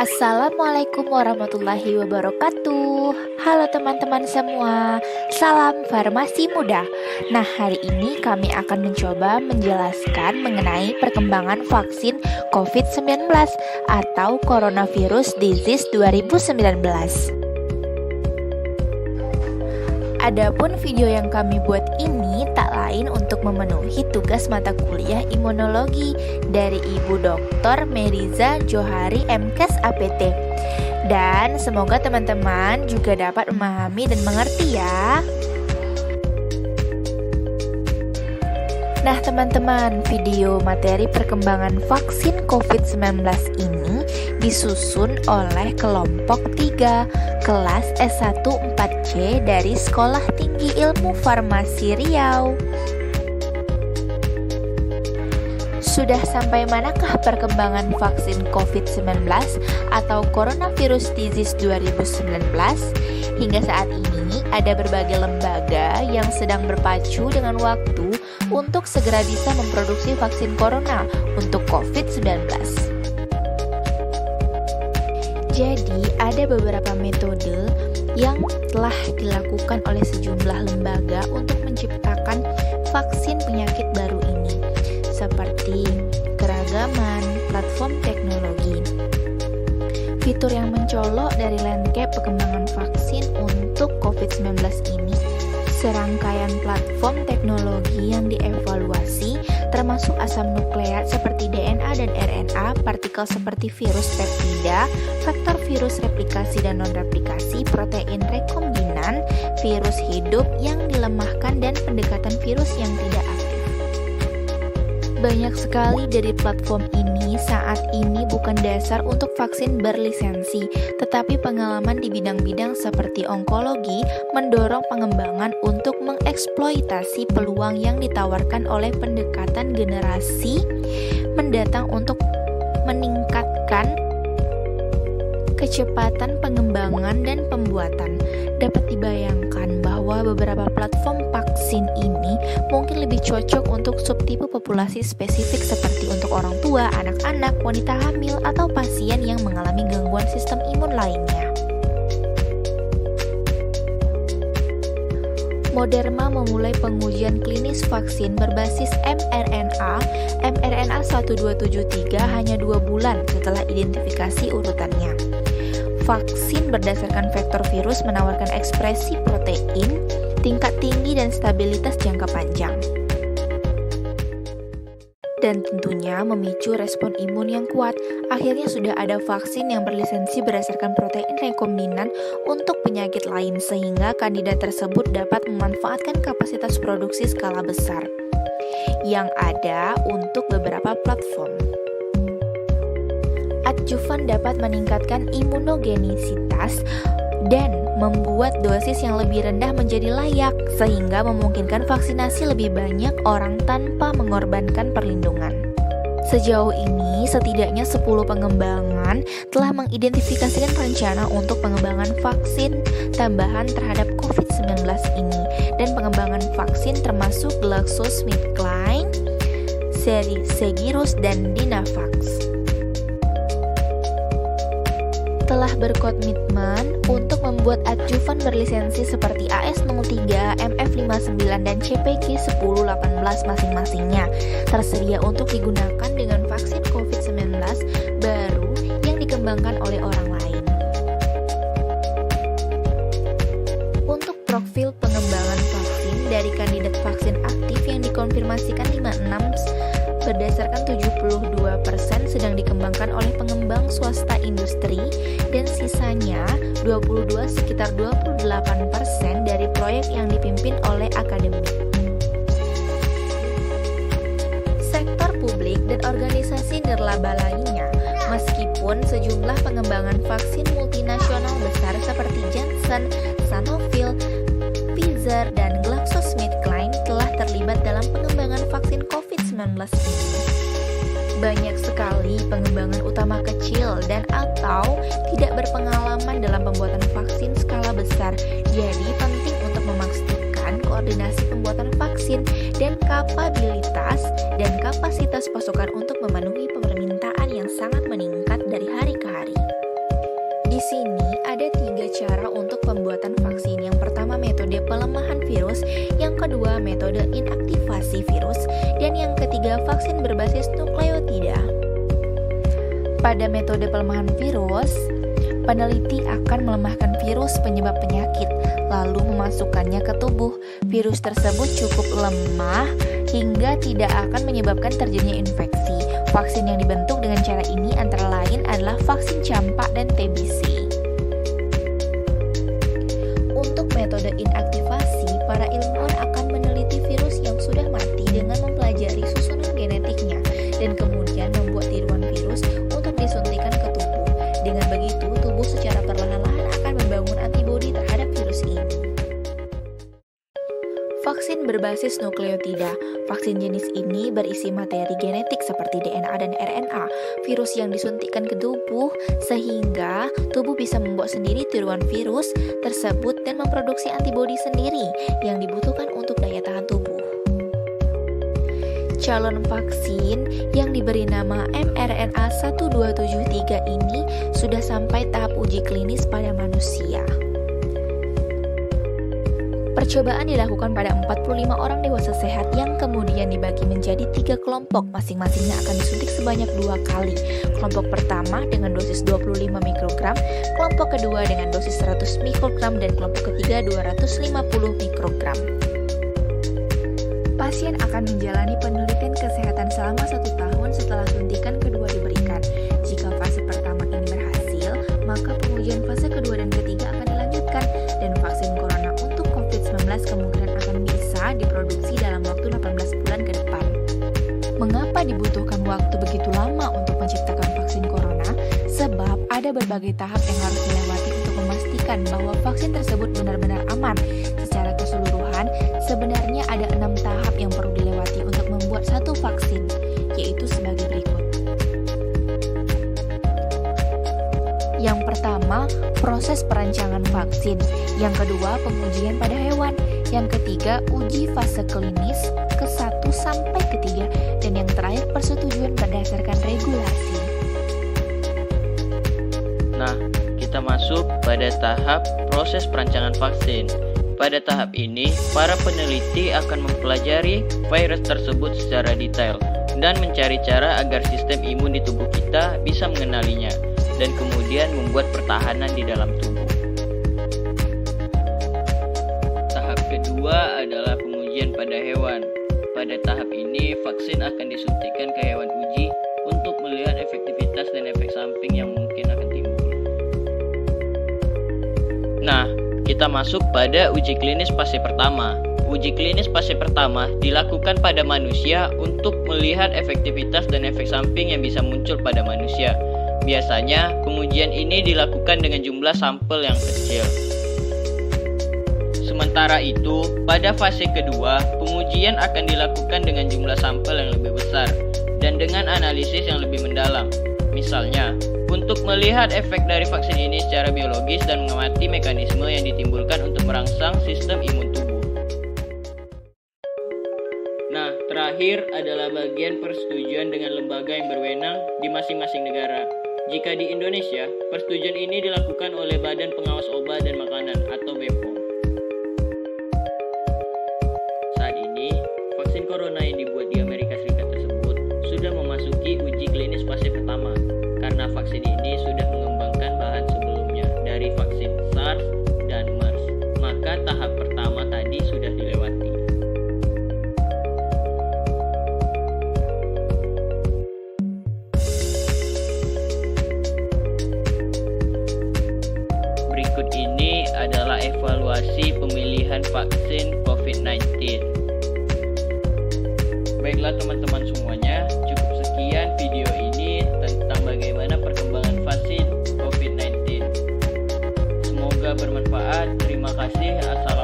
Assalamualaikum warahmatullahi wabarakatuh. Halo teman-teman semua, salam farmasi muda. Nah, hari ini kami akan mencoba menjelaskan mengenai perkembangan vaksin COVID-19 atau Coronavirus Disease 2019. Adapun video yang kami buat ini tak lain untuk memenuhi tugas mata kuliah imunologi dari Ibu Dr. Meriza Johari MKes APT. Dan semoga teman-teman juga dapat memahami dan mengerti ya. Nah teman-teman, video materi perkembangan vaksin COVID-19 ini disusun oleh kelompok 3 kelas S1 4C dari Sekolah Tinggi Ilmu Farmasi Riau. Sudah sampai manakah perkembangan vaksin COVID-19 atau Coronavirus Disease 2019? Hingga saat ini ada berbagai lembaga yang sedang berpacu dengan waktu untuk segera bisa memproduksi vaksin corona untuk COVID-19. Jadi, ada beberapa metode yang telah dilakukan oleh sejumlah lembaga untuk menciptakan vaksin penyakit baru ini, seperti keragaman platform teknologi. Fitur yang mencolok dari landscape perkembangan vaksin untuk COVID-19 ini, serangkaian platform teknologi yang dievaluasi termasuk asam nukleat seperti DNA dan RNA, partikel seperti virus peptida, faktor virus replikasi dan non-replikasi, protein rekombinan, virus hidup yang dilemahkan, dan pendekatan virus yang tidak aktif. Banyak sekali dari platform ini saat ini bukan dasar untuk vaksin berlisensi, tetapi pengalaman di bidang-bidang seperti onkologi mendorong pengembangan untuk mengeksploitasi peluang yang ditawarkan oleh pendekatan generasi mendatang untuk meningkatkan kecepatan pengembangan dan pembuatan. Dapat dibayangkan bahwa beberapa platform vaksin ini mungkin lebih cocok untuk subtipe populasi spesifik seperti untuk orang tua, anak-anak, wanita hamil, atau pasien yang mengalami gangguan sistem imun lainnya. Moderna memulai pengujian klinis vaksin berbasis mRNA 1273 hanya 2 bulan setelah identifikasi urutannya. Vaksin berdasarkan vektor virus menawarkan ekspresi protein, tingkat tinggi dan stabilitas jangka panjang. Dan tentunya memicu respon imun yang kuat. Akhirnya sudah ada vaksin yang berlisensi berdasarkan protein rekombinan untuk penyakit lain, sehingga kandidat tersebut dapat memanfaatkan kapasitas produksi skala besar yang ada untuk beberapa platform. Adjuvan dapat meningkatkan imunogenisitas dan membuat dosis yang lebih rendah menjadi layak, sehingga memungkinkan vaksinasi lebih banyak orang tanpa mengorbankan perlindungan. Sejauh ini, setidaknya 10 pengembangan telah mengidentifikasikan rencana untuk pengembangan vaksin tambahan terhadap COVID-19 ini, dan pengembangan vaksin termasuk GlaxoSmithKline, Seegirus, dan Dynavax. Telah berkomitmen untuk membuat adjuvan berlisensi seperti AS03, MF59, dan CPG1018 masing-masingnya tersedia untuk digunakan dengan vaksin COVID-19 baru yang dikembangkan oleh orang lain. Untuk profil pengembangan vaksin dari kandidat vaksin aktif yang dikonfirmasikan 56 berdasarkan 72% sedang dikembangkan oleh pengembang swasta industri, dan sisanya 22 sekitar 28% dari proyek yang dipimpin oleh akademik. Sektor publik dan organisasi nirlaba lainnya, meskipun sejumlah pengembangan vaksin multinasional besar seperti Janssen, Sanofi, Pfizer, dan GlaxoSmithKline telah terlibat dalam pengembangan vaksin COVID-19 ini. Banyak sekali pengembangan utama kecil dan atau tidak berpengalaman dalam pembuatan vaksin skala besar. Jadi penting untuk memastikan koordinasi pembuatan vaksin dan kapabilitas dan kapasitas pasokan untuk memenuhi permintaan yang sangat meningkat dari hari ke hari. sini ada 3 cara untuk pembuatan vaksin. Yang pertama metode pelemahan virus, yang kedua metode inaktivasi virus, dan yang ketiga vaksin berbasis nukleotida. Pada metode pelemahan virus, peneliti akan melemahkan virus penyebab penyakit, lalu memasukkannya ke tubuh. Virus tersebut cukup lemah hingga tidak akan menyebabkan terjadinya infeksi. Vaksin yang dibentuk dengan cara ini antara lain adalah vaksin campak dan TBC. Untuk metode inaktivasi, para ilmuwan akan meneliti virus yang sudah mati dengan mempelajari susunan genetiknya dan kemudian membuat tiruan virus untuk disuntikan ke tubuh. Dengan begitu, tubuh secara perlahan-lahan akan membangun antibodi terhadap virus ini. Vaksin berbasis nukleotida. Vaksin jenis ini berisi materi genetik seperti DNA dan RNA, virus yang disuntikkan ke tubuh sehingga tubuh bisa membuat sendiri tiruan virus tersebut dan memproduksi antibodi sendiri yang dibutuhkan untuk daya tahan tubuh. Calon vaksin yang diberi nama mRNA 1273 ini sudah sampai tahap uji klinis pada manusia. Percobaan dilakukan pada 45 orang dewasa sehat yang kemudian dibagi menjadi 3 kelompok, masing-masingnya akan disuntik sebanyak 2 kali. Kelompok pertama dengan dosis 25 mikrogram, kelompok kedua dengan dosis 100 mikrogram, dan kelompok ketiga 250 mikrogram. Pasien akan menjalani penelitian kesehatan selama 1 tahun setelah suntikan kedua diberikan. Jika fase pertama ini berhasil, maka pengujian fase kedua dan ketiga akan dilanjutkan, dan vaksin corona untuk COVID-19 kemungkinan akan bisa diproduksi dalam waktu 18 bulan ke depan. Mengapa dibutuhkan waktu begitu lama untuk menciptakan vaksin corona? Sebab ada berbagai tahap yang harus dilewati untuk memastikan bahwa vaksin tersebut benar-benar aman. Secara keseluruhan, sebenarnya ada 6 tahap yang perlu dilewati untuk membuat satu vaksin, yaitu sebagai berikut. Yang pertama, proses perancangan vaksin. Yang kedua, pengujian pada hewan. Yang ketiga, uji fase klinis ke-1 sampai ke-3. Dan yang terakhir, persetujuan berdasarkan regulasi. Nah, kita masuk pada tahap proses perancangan vaksin. Pada tahap ini, para peneliti akan mempelajari virus tersebut secara detail dan mencari cara agar sistem imun di tubuh kita bisa mengenalinya dan kemudian membuat pertahanan di dalam tubuh. Tahap kedua adalah pengujian pada hewan. Pada tahap ini, vaksin akan disuntikkan ke hewan uji untuk melihat efektivitas dan efek samping yang mungkin akan timbul. Nah, kita masuk pada uji klinis fase pertama. Uji klinis fase pertama dilakukan pada manusia untuk melihat efektivitas dan efek samping yang bisa muncul pada manusia. Biasanya, pengujian ini dilakukan dengan jumlah sampel yang kecil. Sementara itu, pada fase kedua, pengujian akan dilakukan dengan jumlah sampel yang lebih besar dan dengan analisis yang lebih mendalam. Misalnya, untuk melihat efek dari vaksin ini secara biologis dan mengamati mekanisme yang ditimbulkan untuk merangsang sistem imun tubuh. Nah, terakhir adalah bagian persetujuan dengan lembaga yang berwenang di masing-masing negara. Jika di Indonesia, persetujuan ini dilakukan oleh Badan Pengawas Obat dan Makanan atau BPOM. Saat ini, vaksin corona yang dibuat di Amerika Serikat tersebut sudah memasuki uji klinis fase pertama karena vaksin ini sudah mengembangkan bahan sebelumnya dari vaksin SARS dan MERS. Maka tahap pertama tadi sudah dilewati. Berikut ini adalah evaluasi pemilihan vaksin COVID-19. Baiklah teman-teman semuanya, cukup sekian video ini tentang bagaimana perkembangan vaksin COVID-19. Semoga bermanfaat. Terima kasih. Assalamualaikum.